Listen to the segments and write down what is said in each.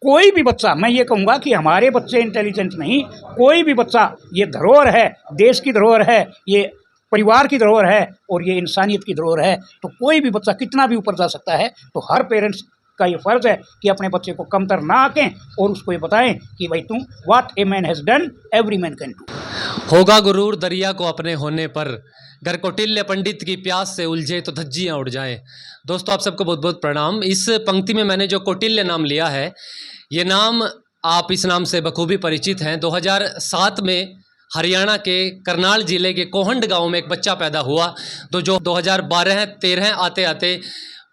कोई भी बच्चा, मैं ये कहूँगा कि हमारे बच्चे इंटेलिजेंट नहीं, कोई भी बच्चा, ये धरोहर है, देश की धरोहर है, ये परिवार की धरोहर है और ये इंसानियत की धरोहर है। तो कोई भी बच्चा कितना भी ऊपर जा सकता है। तो हर पेरेंट्स का ये फ़र्ज़ है कि अपने बच्चे को कमतर ना आंकें और उसको ये बताएं कि भाई तुम what a man has done every man can do. होगा गुरूर दरिया को अपने होने पर, गर कौटिल्य पंडित की प्यास से उलझे तो धज्जियां उड़ जाएं। दोस्तों, आप सबको बहुत बहुत प्रणाम। इस पंक्ति में मैंने जो कौटिल्य नाम लिया है, ये नाम आप इस नाम से बखूबी परिचित हैं। 2007 में हरियाणा के करनाल जिले के कोहंड गांव में एक बच्चा पैदा हुआ, तो जो 2012-13 आते आते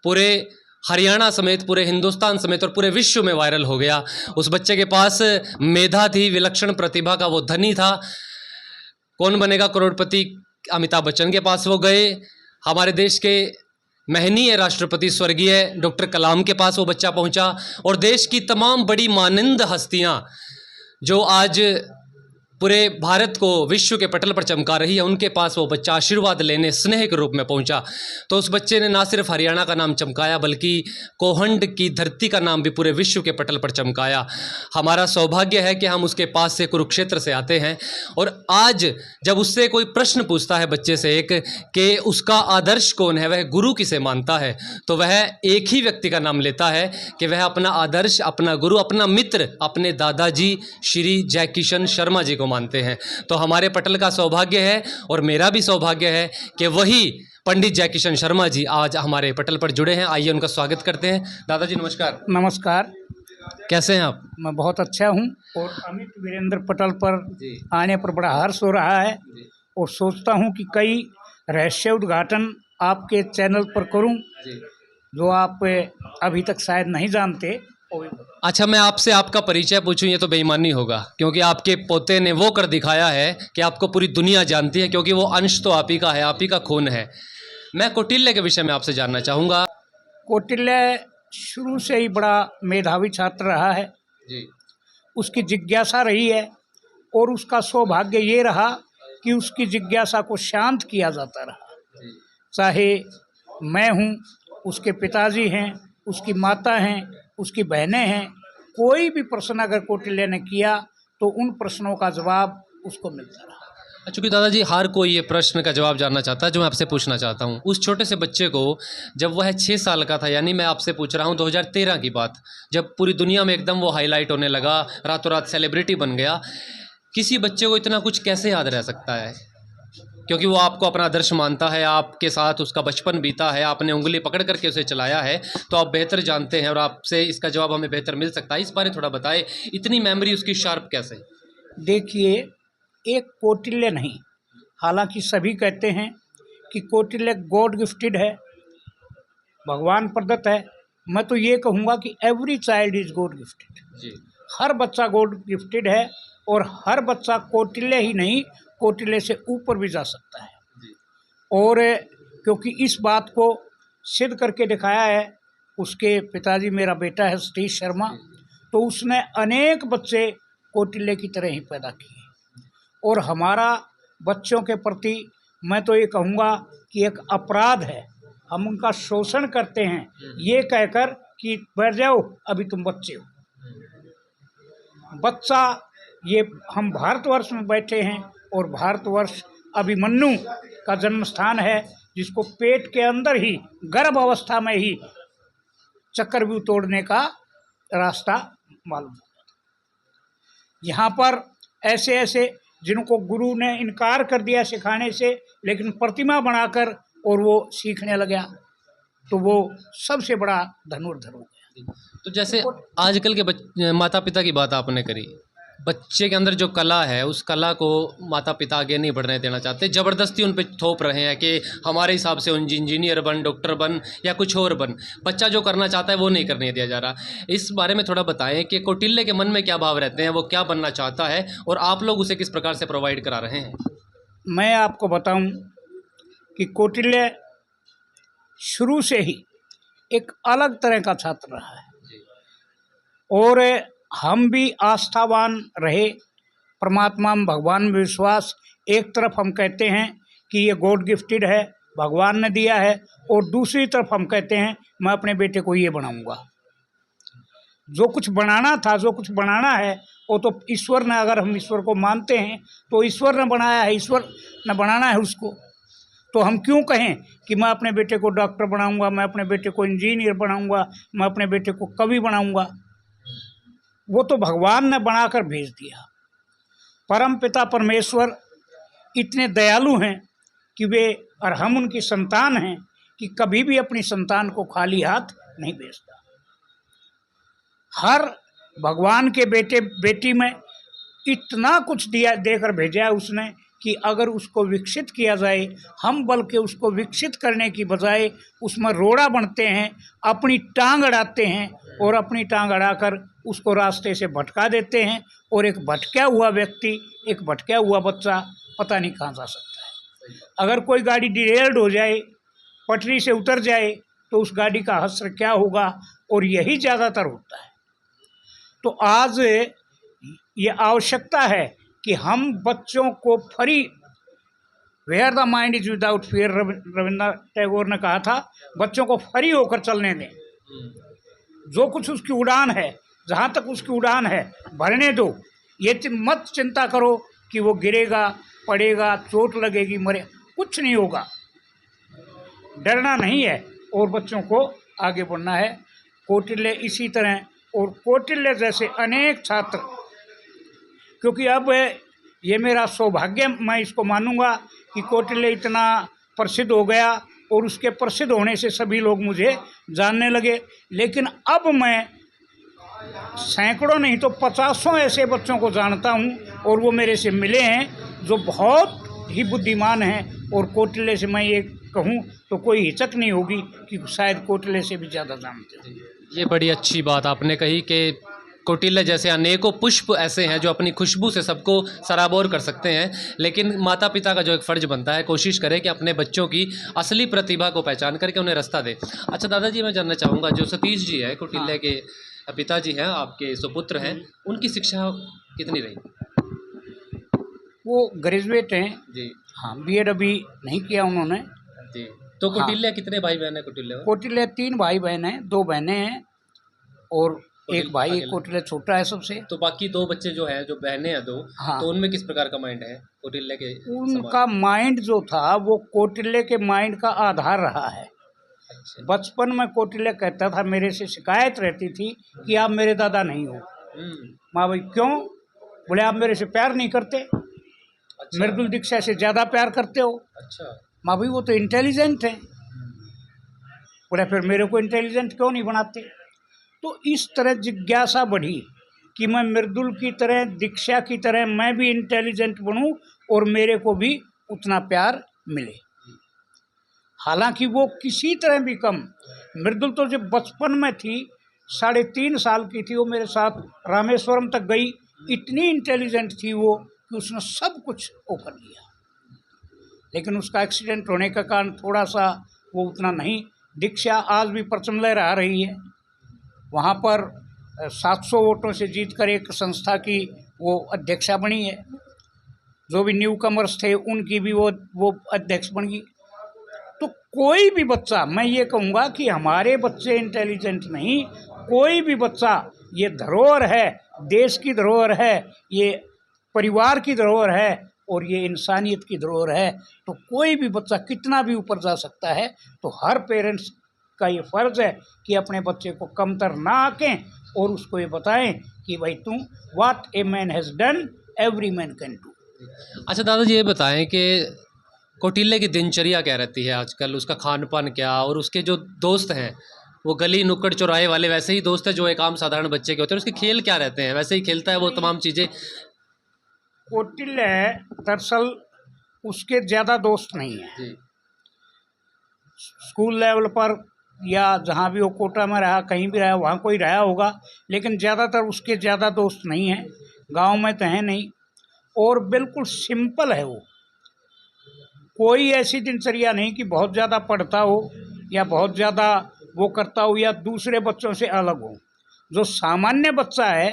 पूरे हरियाणा समेत पूरे हिंदुस्तान समेत और पूरे विश्व में वायरल हो गया। उस बच्चे के पास मेधा थी, विलक्षण प्रतिभा का वो धनी था। कौन बनेगा करोड़पति, अमिताभ बच्चन के पास वो गए। हमारे देश के महनीय राष्ट्रपति स्वर्गीय डॉक्टर कलाम के पास वो बच्चा पहुंचा। और देश की तमाम बड़ी मानंद हस्तियां जो आज पूरे भारत को विश्व के पटल पर चमका रही है, उनके पास वो बच्चा आशीर्वाद लेने स्नेह के रूप में पहुंचा। तो उस बच्चे ने ना सिर्फ हरियाणा का नाम चमकाया, बल्कि कोहंड की धरती का नाम भी पूरे विश्व के पटल पर चमकाया। हमारा सौभाग्य है कि हम उसके पास से कुरुक्षेत्र से आते हैं। और आज जब उससे कोई प्रश्न पूछता है बच्चे से एक कि उसका आदर्श कौन है, वह गुरु किसे मानता है, तो वह एक ही व्यक्ति का नाम लेता है कि वह अपना आदर्श, अपना गुरु, अपना मित्र, अपने दादाजी श्री जयकिशन शर्मा जी को मानते हैं। तो हमारे पटल का सौभाग्य है और मेरा भी सौभाग्य है कि वही पंडित जयकिशन शर्मा जी आज हमारे पटल पर जुड़े हैं। आइए उनका स्वागत करते हैं। दादाजी नमस्कार। नमस्कार, कैसे हैं आप? मैं बहुत अच्छा हूँ और अमित वीरेंद्र पटल पर आने पर बड़ा हर्ष हो रहा है और सोचता हूँ कि कई रहस्य उद्घाटन आपके चैनल पर करूँ जो आप अभी तक शायद नहीं जानते। अच्छा, मैं आपसे आपका परिचय पूछूं ये तो बेईमानी होगा, क्योंकि आपके पोते ने वो कर दिखाया है कि आपको पूरी दुनिया जानती है, क्योंकि वो अंश तो आप ही का है, आप ही का खून है। मैं कौटिल्य के विषय में आपसे जानना चाहूँगा। कौटिल्य शुरू से ही बड़ा मेधावी छात्र रहा है जी। उसकी जिज्ञासा रही है और उसका सौभाग्य ये रहा कि उसकी जिज्ञासा को शांत किया जाता रहा। चाहे मैं हूँ, उसके पिताजी हैं, उसकी माता हैं, उसकी बहनें हैं, कोई भी प्रश्न अगर कौटिल्य ने किया तो उन प्रश्नों का जवाब उसको मिलता रहा। चूँकि दादाजी हर कोई ये प्रश्न का जवाब जानना चाहता है जो मैं आपसे पूछना चाहता हूँ। उस छोटे से बच्चे को जब वह 6 साल का था, यानी मैं आपसे पूछ रहा हूँ 2013 की बात, जब पूरी दुनिया में एकदम वो हाईलाइट होने लगा, रातों रात सेलिब्रिटी बन गया, किसी बच्चे को इतना कुछ कैसे याद रह सकता है? क्योंकि वो आपको अपना आदर्श मानता है, आपके साथ उसका बचपन बीता है, आपने उंगली पकड़ करके उसे चलाया है, तो आप बेहतर जानते हैं और आपसे इसका जवाब हमें बेहतर मिल सकता है। इस बारे थोड़ा बताएं, इतनी मेमोरी उसकी शार्प कैसे? देखिए, एक कौटिल्य नहीं, हालांकि सभी कहते हैं कि कौटिल्य गॉड गिफ्टेड है, भगवान प्रदत्त है। मैं तो ये कहूँगा कि every child is God gifted. जी। हर बच्चा गॉड गिफ्टेड है और हर बच्चा कौटिल्य ही नहीं, कौटिल्य से ऊपर भी जा सकता है। जी। और क्योंकि इस बात को सिद्ध करके दिखाया है उसके पिताजी, मेरा बेटा है सतीश शर्मा, तो उसने अनेक बच्चे कौटिल्य की तरह ही पैदा किए। और हमारा बच्चों के प्रति मैं तो ये कहूँगा कि एक अपराध है, हम उनका शोषण करते हैं ये कहकर कि बैठ जाओ अभी तुम बच्चे हो। बच्चा, ये हम भारतवर्ष में बैठे हैं और भारतवर्ष अभिमन्यु का जन्म स्थान है, जिसको पेट के अंदर ही गर्भ अवस्था में ही चक्रव्यूह तोड़ने का रास्ता मालूम। यहाँ पर ऐसे ऐसे जिनको गुरु ने इनकार कर दिया सिखाने से, लेकिन प्रतिमा बनाकर और वो सीखने लगा, तो वो सबसे बड़ा धनुर्धर हो गया। तो जैसे आजकल के माता पिता की बात आपने करी, बच्चे के अंदर जो कला है उस कला को माता पिता आगे नहीं बढ़ने देना चाहते, ज़बरदस्ती उन पे थोप रहे हैं कि हमारे हिसाब से इंजीनियर बन, डॉक्टर बन या कुछ और बन। बच्चा जो करना चाहता है वो नहीं करने दिया जा रहा। इस बारे में थोड़ा बताएं कि कौटिल्य के मन में क्या भाव रहते हैं, वो क्या बनना चाहता है और आप लोग उसे किस प्रकार से प्रोवाइड करा रहे हैं? मैं आपको बताऊं कि कौटिल्य शुरू से ही एक अलग तरह का छात्र रहा है और हम भी आस्थावान रहे, परमात्मा में, भगवान में विश्वास। एक तरफ हम कहते हैं कि ये गॉड गिफ्टेड है, भगवान ने दिया है, और दूसरी तरफ हम कहते हैं मैं अपने बेटे को ये बनाऊंगा। जो कुछ बनाना था, जो कुछ बनाना है, वो तो ईश्वर ने, अगर हम ईश्वर को मानते हैं तो ईश्वर ने बनाया है, ईश्वर ने बनाना है उसको। तो हम क्यों कहें कि मैं अपने बेटे को डॉक्टर बनाऊंगा, मैं अपने बेटे को इंजीनियर बनाऊंगा, मैं अपने बेटे को कवि बनाऊंगा। वो तो भगवान ने बनाकर भेज दिया। परम पिता परमेश्वर इतने दयालु हैं कि वे, और हम उनकी संतान हैं, कि कभी भी अपनी संतान को खाली हाथ नहीं भेजता। हर भगवान के बेटे बेटी में इतना कुछ दिया, देकर भेजा है उसने कि अगर उसको विकसित किया जाए, हम बल्कि उसको विकसित करने की बजाय उसमें रोड़ा बनते हैं, अपनी टांग अड़ाते हैं, और अपनी टांग अड़ाकर उसको रास्ते से भटका देते हैं। और एक भटका हुआ व्यक्ति, एक भटका हुआ बच्चा पता नहीं कहाँ जा सकता है। अगर कोई गाड़ी डिरेल्ड हो जाए, पटरी से उतर जाए, तो उस गाड़ी का हश्र क्या होगा, और यही ज़्यादातर होता है। तो आज ये आवश्यकता है कि हम बच्चों को free, where the mind is without fear, Rabindranath Tagore ने कहा था, बच्चों को फ्री होकर चलने दें। जो कुछ उसकी उड़ान है, जहाँ तक उसकी उड़ान है, भरने दो। ये मत चिंता करो कि वो गिरेगा, पड़ेगा, चोट लगेगी, मरे, कुछ नहीं होगा। डरना नहीं है और बच्चों को आगे बढ़ना है। कौटिल्य इसी तरह, और कौटिल्य जैसे अनेक छात्र, क्योंकि अब ये मेरा सौभाग्य मैं इसको मानूंगा कि कौटिल्य इतना प्रसिद्ध हो गया, और उसके प्रसिद्ध होने से सभी लोग मुझे जानने लगे। लेकिन अब मैं सैकड़ों नहीं तो 50 ऐसे बच्चों को जानता हूँ, और वो मेरे से मिले हैं जो बहुत ही बुद्धिमान हैं। और कौटिल्य से मैं ये कहूँ तो कोई हिचक नहीं होगी कि शायद कौटिल्य से भी ज़्यादा जानते हो। ये बड़ी अच्छी बात आपने कही कि कौटिल्य जैसे अनेकों पुष्प ऐसे हैं जो अपनी खुशबू से सबको सराबोर कर सकते हैं, लेकिन माता पिता का जो एक फ़र्ज़ बनता है, कोशिश करें कि अपने बच्चों की असली प्रतिभा को पहचान करके उन्हें रास्ता दें। अच्छा दादाजी, मैं जानना चाहूँगा, जो सतीश जी है, कौटिल्य के पिताजी हैं, आपके सुपुत्र हैं, उनकी शिक्षा कितनी रही? वो ग्रेजुएट हैं जी। हाँ, बीएड अभी नहीं किया उन्होंने। जी। तो कौटिल्य कितने भाई बहन है कौटिल्य? कौटिल्य 3 भाई बहन हैं, 2 बहनें हैं, और एक भाई, एक अकेला। कौटिल्य छोटा है सबसे। तो बाकी 2 बच्चे जो हैं, जो बहनें हैं 2, हाँ, तो उनमें किस प्रकार का माइंड है कौटिल्य के समान? उनका माइंड जो था वो कौटिल्य के माइंड का आधार रहा है। अच्छा। बचपन में कौटिल्य कहता था, मेरे से शिकायत रहती थी कि आप मेरे दादा नहीं हो। माँ भाई क्यों? बोले आप मेरे से प्यार नहीं करते, अच्छा। मृदुल दीक्षा से ज़्यादा प्यार करते हो। अच्छा। माँ भाई वो तो इंटेलिजेंट है। बोले फिर मेरे को इंटेलिजेंट क्यों नहीं बनाते? तो इस तरह जिज्ञासा बढ़ी कि मैं मृदुल की तरह, दीक्षा की तरह मैं भी इंटेलिजेंट बनूं और मेरे को भी उतना प्यार मिले। हालांकि वो किसी तरह भी कम, मृदुल तो जब बचपन में थी, 3.5 साल की थी, वो मेरे साथ रामेश्वरम तक गई। इतनी इंटेलिजेंट थी वो कि उसने सब कुछ वो कर लिया। लेकिन उसका एक्सीडेंट होने का कारण थोड़ा सा वो उतना नहीं। दीक्षा आज भी प्रचंड लहरा रही है। वहाँ पर 700 वोटों से जीतकर एक संस्था की वो अध्यक्षा बनी है। जो भी न्यू कमर्स थे उनकी भी वो अध्यक्ष बन गई। तो कोई भी बच्चा, मैं ये कहूँगा कि हमारे बच्चे इंटेलिजेंट नहीं, कोई भी बच्चा, ये धरोहर है, देश की धरोहर है, ये परिवार की धरोहर है, और ये इंसानियत की धरोहर है। तो कोई भी बच्चा कितना भी ऊपर जा सकता है। तो हर पेरेंट्स का ये फ़र्ज़ है कि अपने बच्चे को कमतर ना आंकें और उसको ये बताएं कि भाई तुम, what a man has done every man can do. अच्छा दादाजी, ये बताएं कि कौटिल्य की दिनचर्या क्या रहती है आजकल, उसका खान पान क्या, और उसके जो दोस्त हैं वो गली नुक्कड़ चौराहे वाले वैसे ही दोस्त हैं जो एक आम साधारण बच्चे के होते हैं? उसके खेल क्या रहते हैं? वैसे ही खेलता है वो तमाम चीज़ें? कौटिल्य दरअसल उसके ज़्यादा दोस्त नहीं हैं। जी। स्कूल लेवल पर या जहाँ भी वो कोटा में रहा, कहीं भी रहा, वहाँ कोई रहा होगा, लेकिन ज़्यादातर उसके ज़्यादा दोस्त नहीं हैं। गांव में तो हैं नहीं, और बिल्कुल सिंपल है वो। कोई ऐसी दिनचर्या नहीं कि बहुत ज़्यादा पढ़ता हो या बहुत ज़्यादा वो करता हो या दूसरे बच्चों से अलग हो। जो सामान्य बच्चा है,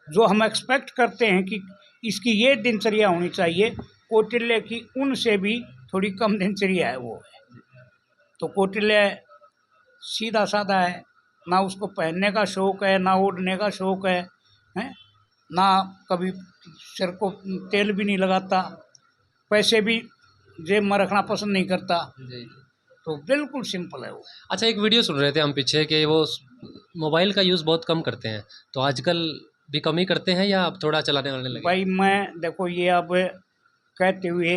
जो हम एक्सपेक्ट करते हैं कि इसकी ये दिनचर्या होनी चाहिए, कौटिल्य की उनसे भी थोड़ी कम दिनचर्या है वो है। तो कौटिल्य सीधा साधा है, ना उसको पहनने का शौक़ है, ना ओढ़ने का शौक़ है, हैं? ना कभी सिर को तेल भी नहीं लगाता, पैसे भी जेब में रखना पसंद नहीं करता, जी। तो बिल्कुल सिंपल है वो। अच्छा, एक वीडियो सुन रहे थे हम पीछे कि वो मोबाइल का यूज़ बहुत कम करते हैं, तो आजकल भी कम ही करते हैं या अब थोड़ा चलाने वालने लगे? भाई मैं देखो ये अब कहते हुए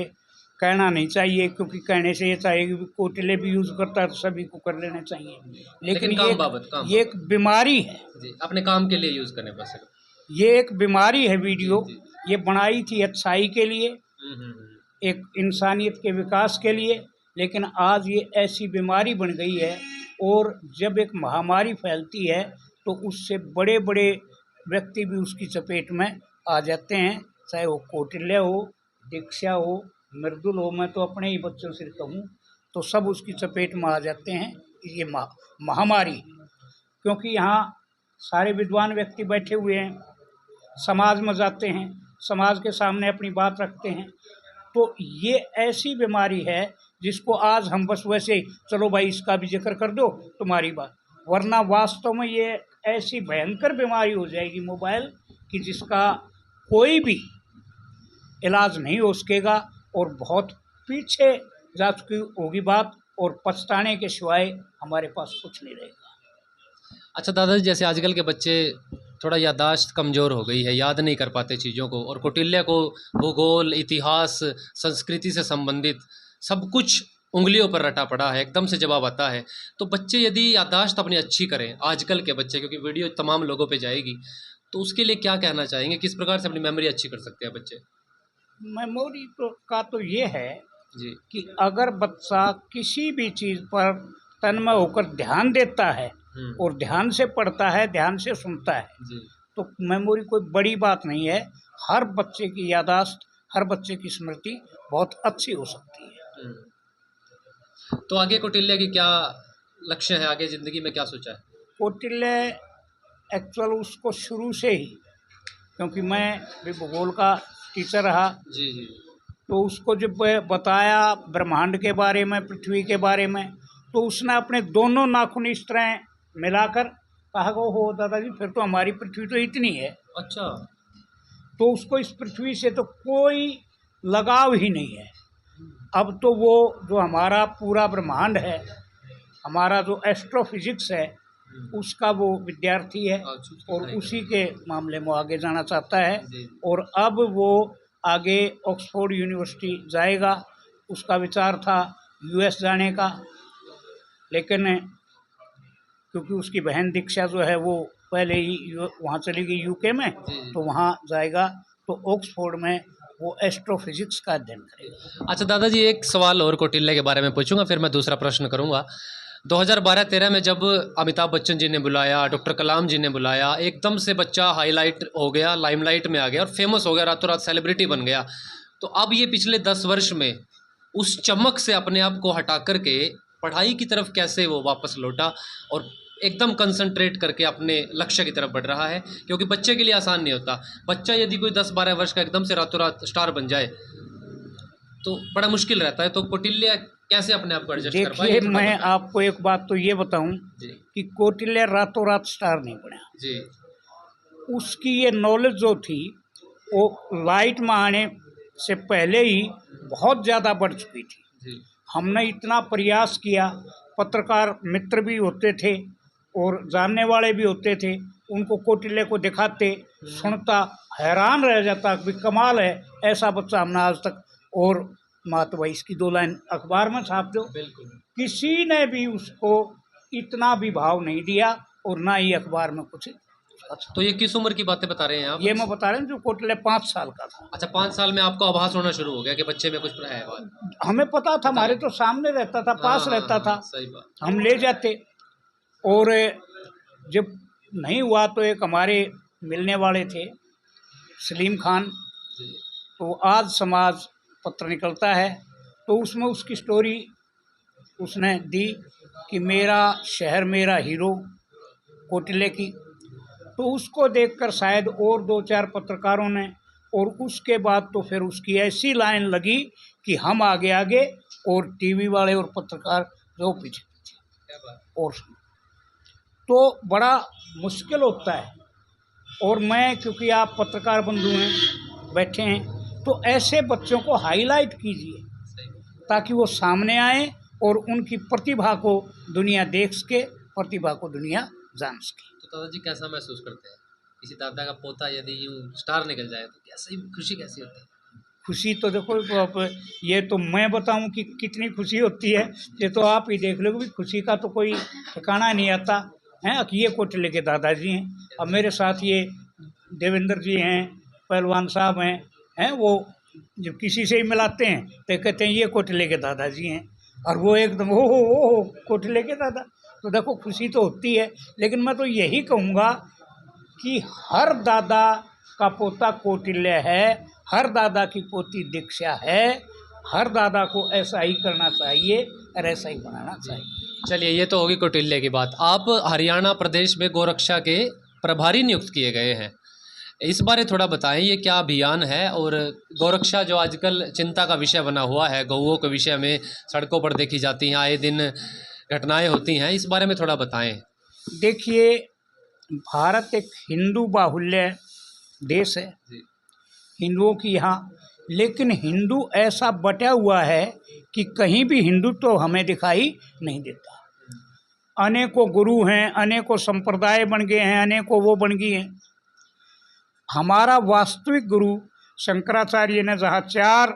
कहना नहीं चाहिए, क्योंकि कहने से ये चाहिए कि कोटिले भी यूज़ करता है तो सभी को कर लेना चाहिए, लेकिन लेकिन काम बाबत काम ये एक बीमारी है, जी, अपने काम के लिए यूज़ करने बस सिर्फ। ये एक बीमारी है वीडियो। जी, ये बनाई थी अच्छाई के लिए, हुँ। एक इंसानियत के विकास के लिए, लेकिन आज ये ऐसी बीमारी बन गई है। और जब एक महामारी फैलती है तो उससे बड़े बड़े व्यक्ति भी उसकी चपेट में आ जाते हैं, चाहे वो कौटिल्य हो, दीक्षा हो, मृदुल हो। मैं तो अपने ही बच्चों से कहूँ तो सब उसकी चपेट में आ जाते हैं। ये महामारी, क्योंकि यहाँ सारे विद्वान व्यक्ति बैठे हुए हैं, समाज में जाते हैं, समाज के सामने अपनी बात रखते हैं, तो ये ऐसी बीमारी है जिसको आज हम बस वैसे चलो भाई इसका भी जिक्र कर दो तुम्हारी बात, वरना वास्तव में ये ऐसी भयंकर बीमारी हो जाएगी मोबाइल कि जिसका कोई भी इलाज नहीं हो सकेगा और बहुत पीछे जा चुकी होगी बात, और पछताने के सिवाय हमारे पास कुछ नहीं रहेगा। अच्छा दादाजी, जैसे आजकल के बच्चे थोड़ा याददाश्त कमज़ोर हो गई है, याद नहीं कर पाते चीज़ों को, और कौटिल्य को भूगोल, इतिहास, संस्कृति से संबंधित सब कुछ उँगलियों पर रटा पड़ा है, एकदम से जवाब आता है। तो बच्चे यदि याददाश्त अपनी अच्छी करें, आजकल के बच्चे, क्योंकि वीडियो तमाम लोगों पे जाएगी, तो उसके लिए क्या कहना चाहेंगे? किस प्रकार से अपनी मेमोरी अच्छी कर सकते हैं बच्चे? मेमोरी तो का तो ये है जी, कि अगर बच्चा किसी भी चीज़ पर तन्मय होकर ध्यान देता है और ध्यान से पढ़ता है, ध्यान से सुनता है, जी। तो मेमोरी कोई बड़ी बात नहीं है। हर बच्चे की याददाश्त, हर बच्चे की स्मृति बहुत अच्छी हो सकती है। तो आगे कौटिल्य की क्या लक्ष्य है? आगे ज़िंदगी में क्या सोचा है? कौटिल्य एक्चुअल उसको शुरू से ही, क्योंकि मैं भी भूगोल का टीचर रहा, जी, जी। तो उसको जब बताया ब्रह्मांड के बारे में, पृथ्वी के बारे में, तो उसने अपने दोनों नाखून इस तरह मिलाकर कहा कि हो दादाजी फिर तो हमारी पृथ्वी तो इतनी है। अच्छा। तो उसको इस पृथ्वी से तो कोई लगाव ही नहीं है। अब तो वो जो हमारा पूरा ब्रह्मांड है, हमारा जो एस्ट्रोफिजिक्स है, उसका वो विद्यार्थी है और उसी के मामले में आगे जाना चाहता है। और अब वो आगे ऑक्सफोर्ड यूनिवर्सिटी जाएगा। उसका विचार था यूएस जाने का, लेकिन क्योंकि उसकी बहन दीक्षा जो है वो पहले ही वहाँ चली गई यूके में, तो वहाँ जाएगा, तो ऑक्सफोर्ड में वो एस्ट्रोफिजिक्स का अध्ययन करेगा। अच्छा दादाजी, एक सवाल और कौटिल्य के बारे में पूछूंगा, फिर मैं दूसरा प्रश्न करूंगा। 2012-13 में जब अमिताभ बच्चन जी ने बुलाया, डॉक्टर कलाम जी ने बुलाया, एकदम से बच्चा हाईलाइट हो गया, लाइमलाइट में आ गया और फेमस हो गया, रातों रात सेलिब्रिटी बन गया। तो अब ये पिछले 10 वर्ष में उस चमक से अपने आप को हटा करके पढ़ाई की तरफ कैसे वो वापस लौटा और एकदम कंसंट्रेट करके अपने लक्ष्य की तरफ बढ़ रहा है? क्योंकि बच्चे के लिए आसान नहीं होता। बच्चा यदि कोई 10-12 वर्ष का एकदम से रातों रात स्टार बन जाए तो बड़ा मुश्किल रहता है। तो कौटिल्य कैसे अपने आप को एडजस्ट कर पाए? देखिए, मैं आपको एक बात तो ये बताऊं जी, कि कौटिल्य रातों रात स्टार नहीं बना। जी, उसकी ये नॉलेज जो थी वो लाइट में आने से पहले ही बहुत ज़्यादा बढ़ चुकी थी। जी, हमने इतना प्रयास किया, पत्रकार मित्र भी होते थे और जानने वाले भी होते थे, उनको कौटिल्य को दिखाते, सुनता, हैरान रह जाता कि कमाल है, ऐसा बच्चा हमने आज तक। और मात भाई इसकी 2 लाइन अखबार में छाप दो, बिल्कुल। किसी ने भी उसको इतना भी भाव नहीं दिया और ना ही अखबार में कुछ। अच्छा, तो ये किस उम्र की बातें बता रहे हैं आप? ये मैं बता रहा हूँ जो कौटिल्य 5 साल का था। अच्छा, 5 साल में आपको आभास होना शुरू हो गया कि बच्चे में कुछ है बात। हमें पता था, हमारे तो सामने रहता था, पास रहता था, सही बात। हम ले जाते। और जब नहीं हुआ तो एक हमारे मिलने वाले थे सलीम खान, जी, तो आज समाज पत्र निकलता है, तो उसमें उसकी स्टोरी उसने दी कि मेरा शहर मेरा हीरो कौटिल्य की। तो उसको देखकर शायद और 2-4 पत्रकारों ने, और उसके बाद तो फिर उसकी ऐसी लाइन लगी कि हम आगे आगे और टीवी वाले और पत्रकार जो पीछे पीछे। क्या बात। और तो बड़ा मुश्किल होता है। और मैं, क्योंकि आप पत्रकार बंधु हैं, बैठे हैं, तो ऐसे बच्चों को हाईलाइट कीजिए ताकि वो सामने आए और उनकी प्रतिभा को दुनिया देख सके, प्रतिभा को दुनिया जान सके। तो दादाजी कैसा महसूस करते हैं किसी दादा का पोता यदि यूं स्टार निकल जाए तो कैसी खुशी कैसी होती है? खुशी तो देखो, ये तो मैं बताऊं कि कितनी खुशी होती है, ये तो आप ही देख लो कि खुशी का तो कोई ठिकाना नहीं आता है। ये कोटले के दादाजी हैं, अब मेरे साथ ये देवेंद्र जी हैं, पहलवान साहब हैं वो जब किसी से ही मिलाते हैं तो कहते हैं ये कोटले के दादाजी हैं, और वो एकदम हो कोटले के दादा। तो देखो खुशी तो होती है, लेकिन मैं तो यही कहूँगा कि हर दादा का पोता कौटिल्य है, हर दादा की पोती दीक्षा है, हर दादा को ऐसा ही करना चाहिए और ऐसा ही बनाना चाहिए। चलिए, ये तो होगी कौटिल्य की बात। आप हरियाणा प्रदेश में गोरक्षा के प्रभारी नियुक्त किए गए हैं, इस बारे थोड़ा बताएं, ये क्या अभियान है? और गौरक्षा जो आजकल चिंता का विषय बना हुआ है, गौओं के विषय में सड़कों पर देखी जाती हैं, आए दिन घटनाएं होती हैं, इस बारे में थोड़ा बताएं। देखिए, भारत एक हिंदू बाहुल्य देश है, हिंदुओं की यहाँ, लेकिन हिंदू ऐसा बटा हुआ है कि कहीं भी हिंदुत्व तो हमें दिखाई नहीं देता। अनेकों गुरु हैं, अनेकों संप्रदाय बन गए हैं, अनेकों वो बन गए हैं। हमारा वास्तविक गुरु शंकराचार्य ने जहाँ 4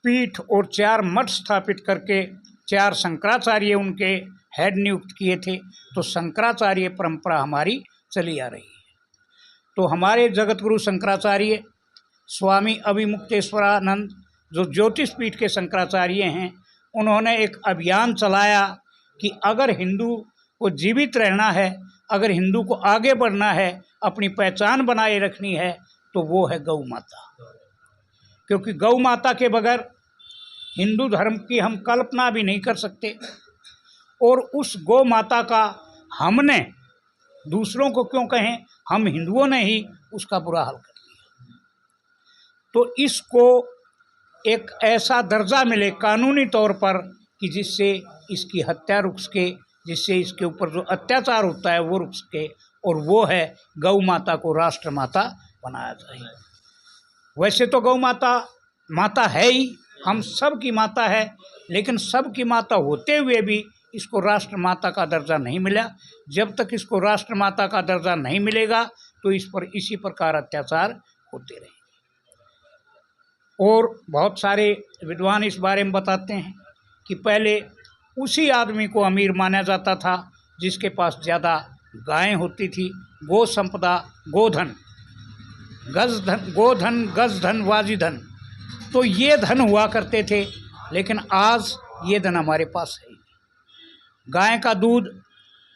पीठ और 4 मठ स्थापित करके 4 शंकराचार्य उनके हेड नियुक्त किए थे, तो शंकराचार्य परंपरा हमारी चली आ रही है। तो हमारे जगत गुरु शंकराचार्य स्वामी अभिमुक्तेश्वरानंद जो ज्योतिष पीठ के शंकराचार्य हैं, उन्होंने एक अभियान चलाया कि अगर हिंदू को जीवित रहना है, अगर हिंदू को आगे बढ़ना है, अपनी पहचान बनाए रखनी है, तो वो है गौ माता। क्योंकि गौ माता के बगैर हिंदू धर्म की हम कल्पना भी नहीं कर सकते। और उस गौ माता का हमने, दूसरों को क्यों कहें, हम हिंदुओं ने ही उसका बुरा हाल कर दिया। तो इसको एक ऐसा दर्जा मिले कानूनी तौर पर कि जिससे इसकी हत्या रुक सके, जिससे इसके ऊपर जो अत्याचार होता है वो रुक सके, और वो है गौ माता को राष्ट्र माता बनाया जाए। वैसे तो गौ माता माता है ही, हम सब की माता है, लेकिन सब की माता होते हुए भी इसको राष्ट्र माता का दर्जा नहीं मिला। जब तक इसको राष्ट्र माता का दर्जा नहीं मिलेगा तो इस पर इसी प्रकार अत्याचार होते रहेंगे। और बहुत सारे विद्वान इस बारे में बताते हैं कि पहले उसी आदमी को अमीर माना जाता था जिसके पास ज़्यादा गायें होती थी। गो संपदा, गोधन, गजधन, वाजीधन, तो ये धन हुआ करते थे, लेकिन आज ये धन हमारे पास है। गाय का दूध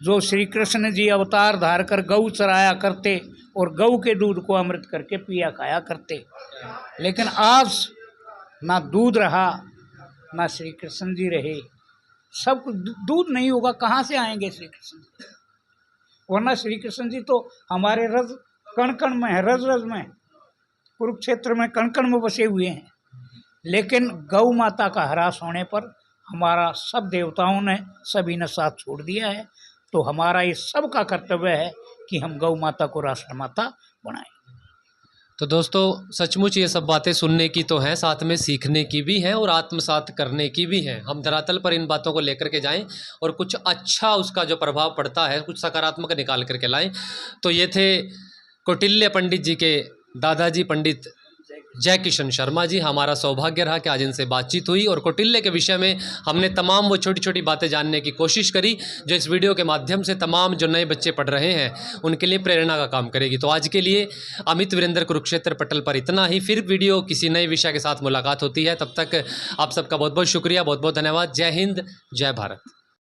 जो श्री कृष्ण जी अवतार धार कर गऊ चराया करते और गऊ के दूध को अमृत करके पिया खाया करते, लेकिन आज ना दूध रहा, ना श्री कृष्ण जी रहे। सब दूध नहीं होगा, कहाँ से आएंगे श्री कृष्ण जी? वरना श्री कृष्ण जी तो हमारे रज कण कण में है, रज रज में, कुरुक्षेत्र में कण कण में बसे हुए हैं। लेकिन गौ माता का ह्रास होने पर हमारा सब देवताओं ने, सभी ने साथ छोड़ दिया है। तो हमारा ये सब का कर्तव्य है कि हम गौ माता को राष्ट्र माता बनाएं। तो दोस्तों, सचमुच ये सब बातें सुनने की तो हैं, साथ में सीखने की भी हैं और आत्मसात करने की भी हैं। हम धरातल पर इन बातों को लेकर के जाएं और कुछ अच्छा उसका जो प्रभाव पड़ता है, कुछ सकारात्मक निकाल करके लाएं। तो ये थे कौटिल्य पंडित जी के दादाजी पंडित जय किशन शर्मा जी। हमारा सौभाग्य रहा कि आज इनसे बातचीत हुई और कौटिल्य के विषय में हमने तमाम वो छोटी छोटी बातें जानने की कोशिश करी जो इस वीडियो के माध्यम से तमाम जो नए बच्चे पढ़ रहे हैं उनके लिए प्रेरणा का काम करेगी। तो आज के लिए अमित वीरेंद्र कुरुक्षेत्र पटल पर इतना ही। फिर वीडियो किसी नए विषय के साथ मुलाकात होती है, तब तक आप सबका बहुत बहुत शुक्रिया, बहुत बहुत धन्यवाद। जय हिंद, जय भारत।